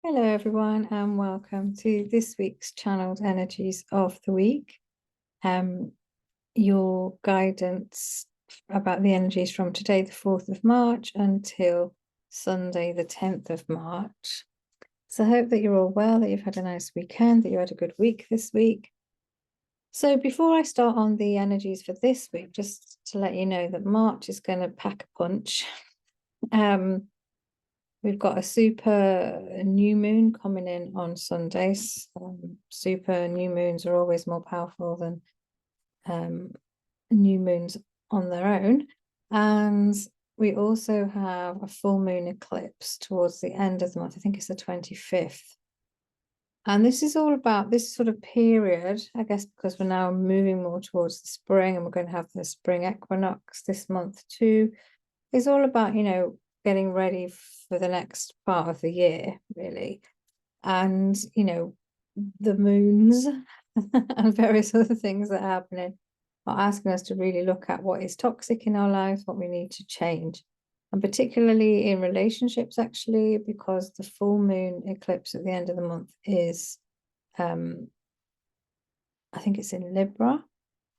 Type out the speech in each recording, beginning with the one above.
Hello everyone and welcome to this week's channeled energies of the week. Your guidance about the energies from today, the 4th of March, until Sunday, the 10th of March. So I hope that you're all well, that you've had a nice weekend, that you had a good week this week. So before I start on the energies for this week, just to let you know that March is going to pack a punch. We've got a super new moon coming in on Sundays. Super new moons are always more powerful than new moons on their own. And we also have a full moon eclipse towards the end of the month. I think it's the 25th. And this is all about this sort of period, I guess, because we're now moving more towards the spring and we're going to have the spring equinox this month too. It's all about, getting ready for the next part of the year, really. And, the moons and various other things that are happening are asking us to really look at what is toxic in our lives, what we need to change. And particularly in relationships, actually, because the full moon eclipse at the end of the month is, I think it's in Libra.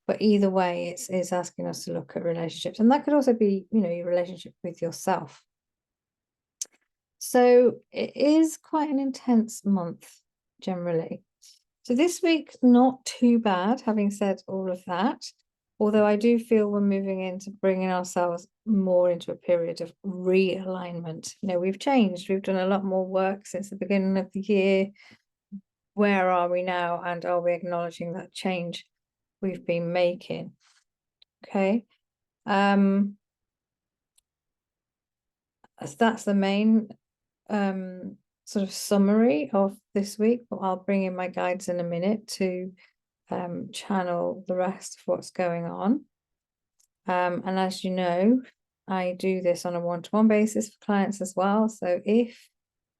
But either way, it's asking us to look at relationships. And that could also be, your relationship with yourself. So it is quite an intense month generally. So this week's not too bad, having said all of that, although I do feel we're moving into bringing ourselves more into a period of realignment. We've changed, we've done a lot more work since the beginning of the year. Where are we now? And are we acknowledging that change we've been making? Okay. That's the main sort of summary of this week, but I'll bring in my guides in a minute to channel the rest of what's going on. And as you know, I do this on a one-to-one basis for clients as well. So if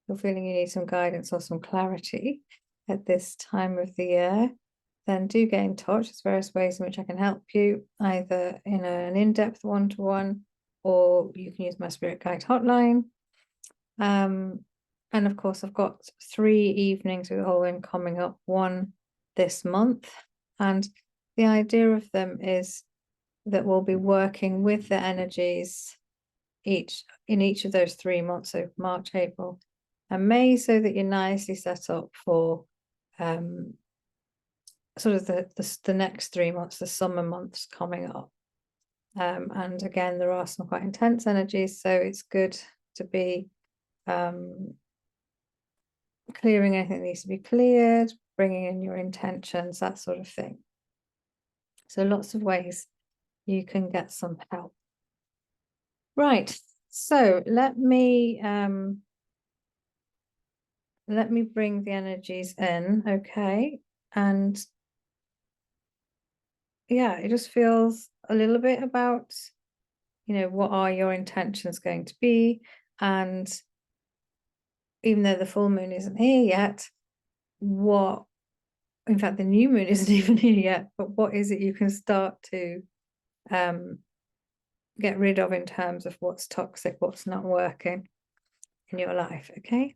you're feeling you need some guidance or some clarity at this time of the year, then do get in touch. There's various ways in which I can help you, either in an in-depth one-to-one, or you can use my spirit guide hotline. And of course, I've got 3 evenings with Olwen coming up, one this month. And the idea of them is that we'll be working with the energies in each of those 3 months, so March, April, and May, so that you're nicely set up for sort of the next 3 months, the summer months coming up. And again, there are some quite intense energies, so it's good to be clearing anything that needs to be cleared, bringing in your intentions, that sort of thing. So lots of ways you can get some help. Right, so let me bring the energies in, okay? And yeah, it just feels a little bit about, what are your intentions going to be? And even though the full moon isn't here yet, in fact, the new moon isn't even here yet, but what is it you can start to get rid of in terms of what's toxic, what's not working in your life, okay?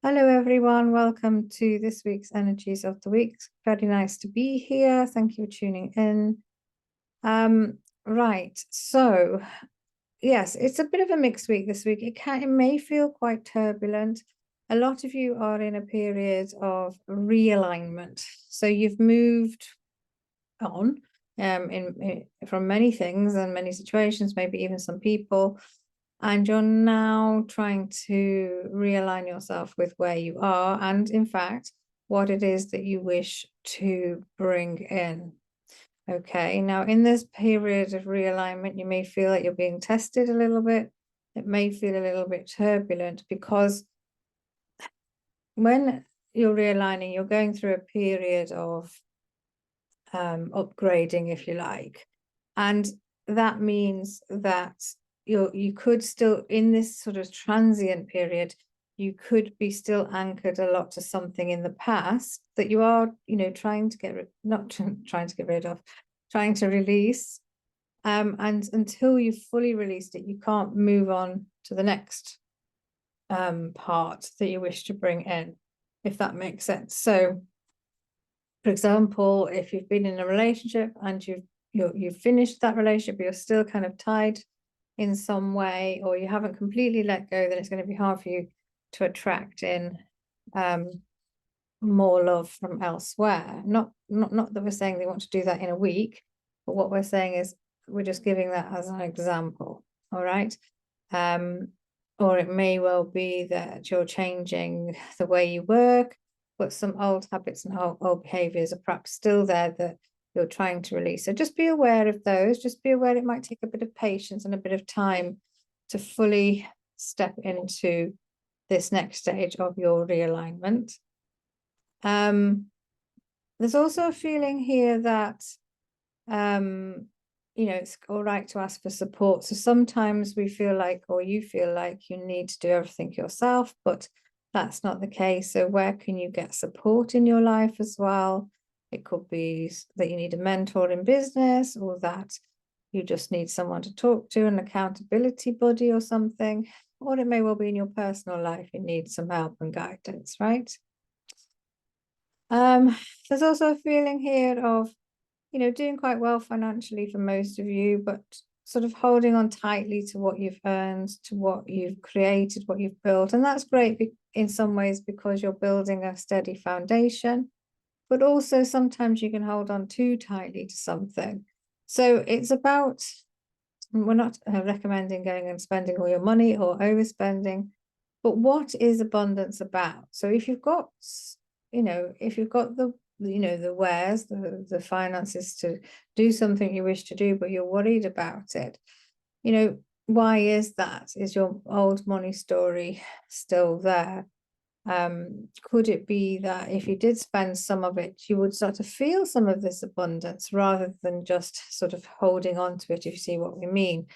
Hello everyone, welcome to this week's Energies of the Week. Very nice to be here. Thank you for tuning in. Right, so yes, it's a bit of a mixed week this week. It may feel quite turbulent. A lot of you are in a period of realignment. So you've moved on from many things and many situations, maybe even some people, and you're now trying to realign yourself with where you are and, in fact, what it is that you wish to bring in. Okay, now in this period of realignment, you may feel like you're being tested a little bit. It may feel a little bit turbulent because when you're realigning, you're going through a period of upgrading, if you like. And that means that you could still, in this sort of transient period, you could be still anchored a lot to something in the past that you are, trying to get rid of, trying to release, And until you've fully released it, you can't move on to the next part that you wish to bring in, if that makes sense. So, for example, if you've been in a relationship and you've finished that relationship, but you're still kind of tied in some way, or you haven't completely let go, then it's going to be hard for you to attract in more love from elsewhere. Not that we're saying they want to do that in a week, but what we're saying is we're just giving that as an example. All right. Or it may well be that you're changing the way you work, but some old habits and old behaviors are perhaps still there that you're trying to release. So just be aware of those. Just be aware it might take a bit of patience and a bit of time to fully step into this next stage of your realignment. There's also a feeling here that it's all right to ask for support. So sometimes we feel like, or you feel like, you need to do everything yourself, but that's not the case. So where can you get support in your life as well? It could be that you need a mentor in business, or that you just need someone to talk to, an accountability buddy or something, or it may well be in your personal life you need some help and guidance, right? There's also a feeling here of, doing quite well financially for most of you, but sort of holding on tightly to what you've earned, to what you've created, what you've built. And that's great in some ways because you're building a steady foundation, but also sometimes you can hold on too tightly to something. So it's about, we're not recommending going and spending all your money or overspending, but what is abundance about? So if you've got, if you've got the wares, the finances to do something you wish to do, but you're worried about it, why is that? Is your old money story still there? Could it be that if you did spend some of it, you would start to feel some of this abundance rather than just sort of holding on to it, if you see what we mean?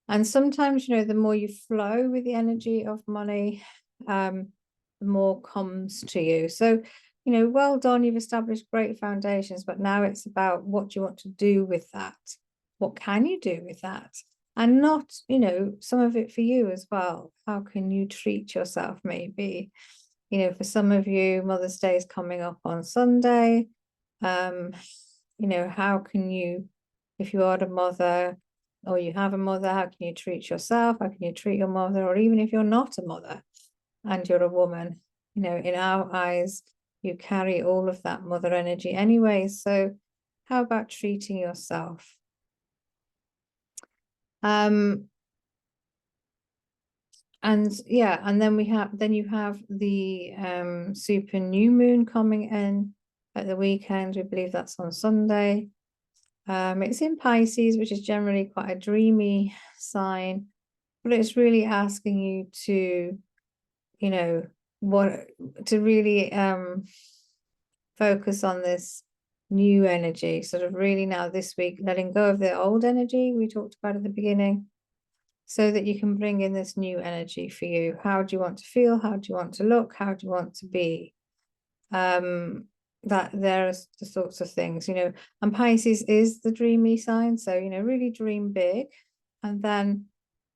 And sometimes, the more you flow with the energy of money, the more comes to you. So, well done, you've established great foundations, but now it's about what do you want to do with that? What can you do with that? And not, some of it for you as well. How can you treat yourself maybe? For some of you, Mother's Day is coming up on Sunday. How can you, if you are a mother or you have a mother, how can you treat yourself? How can you treat your mother? Or even if you're not a mother and you're a woman, in our eyes, you carry all of that mother energy anyway. So how about treating yourself? And yeah, and then you have the super new moon coming in at the weekend. We believe that's on Sunday. It's in Pisces, which is generally quite a dreamy sign, but it's really asking you to, to really focus on this new energy, sort of really now this week, letting go of the old energy we talked about at the beginning, so that you can bring in this new energy for you. How do you want to feel? How do you want to look? How do you want to be? That there's the sorts of things, and Pisces is the dreamy sign. So, really dream big. And then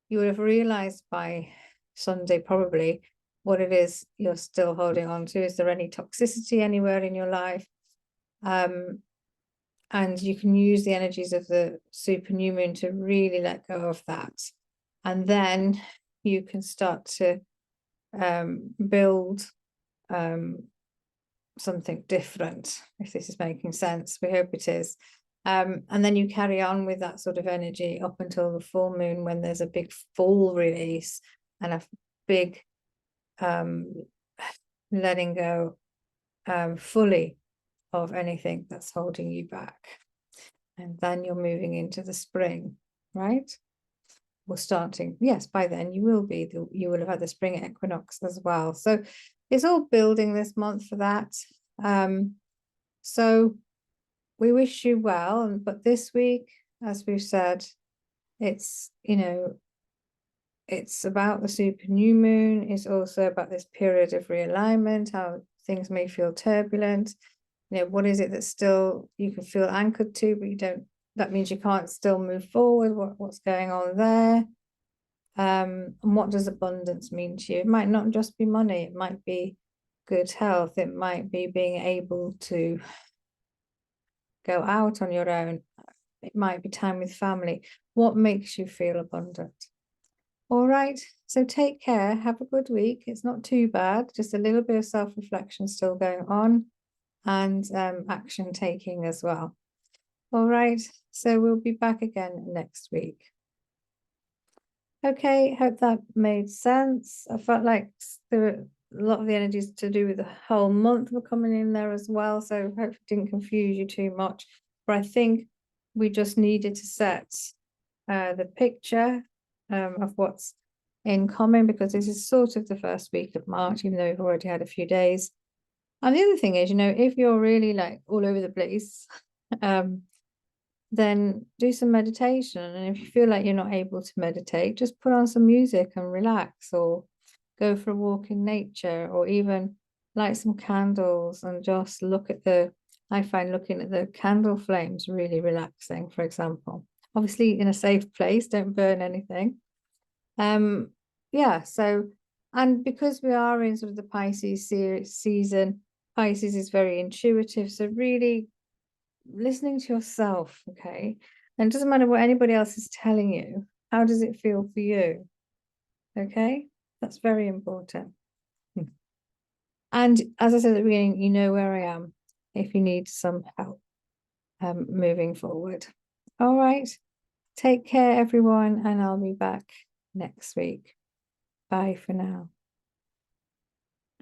you would have realized by Sunday, probably, what it is you're still holding on to. Is there any toxicity anywhere in your life? And you can use the energies of the super new moon to really let go of that. And then you can start to build something different, if this is making sense. We hope it is. And then you carry on with that sort of energy up until the full moon, when there's a big full release and a big letting go fully of anything that's holding you back. And then you're moving into the spring, right? We're starting, yes, by then you will have had the spring equinox as well. So it's all building this month for that. So we wish you well, but this week, as we've said, it's it's about the super new moon. It's also about this period of realignment, how things may feel turbulent. What is it that still you can feel anchored to, but you don't that means you can't still move forward. What's going on there? And what does abundance mean to you? It might not just be money, it might be good health, it might be being able to go out on your own, it might be time with family. What makes you feel abundant? All right, so take care, have a good week. It's not too bad, just a little bit of self-reflection still going on, and action taking as well. All right, so we'll be back again next week. Okay, hope that made sense. I felt like there were a lot of the energies to do with the whole month were coming in there as well, so hopefully it didn't confuse you too much. But I think we just needed to set the picture of what's incoming, because this is sort of the first week of March, even though we've already had a few days. And the other thing is, if you're really like all over the place, then do some meditation. And if you feel like you're not able to meditate, just put on some music and relax, or go for a walk in nature, or even light some candles and just look at I find looking at the candle flames really relaxing, for example. Obviously in a safe place, don't burn anything. Yeah, so, and because we are in sort of the Pisces season, Pisces is very intuitive, so really listening to yourself, okay? And it doesn't matter what anybody else is telling you, how does it feel for you? Okay, that's very important. And as I said at the beginning, you know where I am if you need some help moving forward. All right, take care everyone, and I'll be back next week. Bye for now.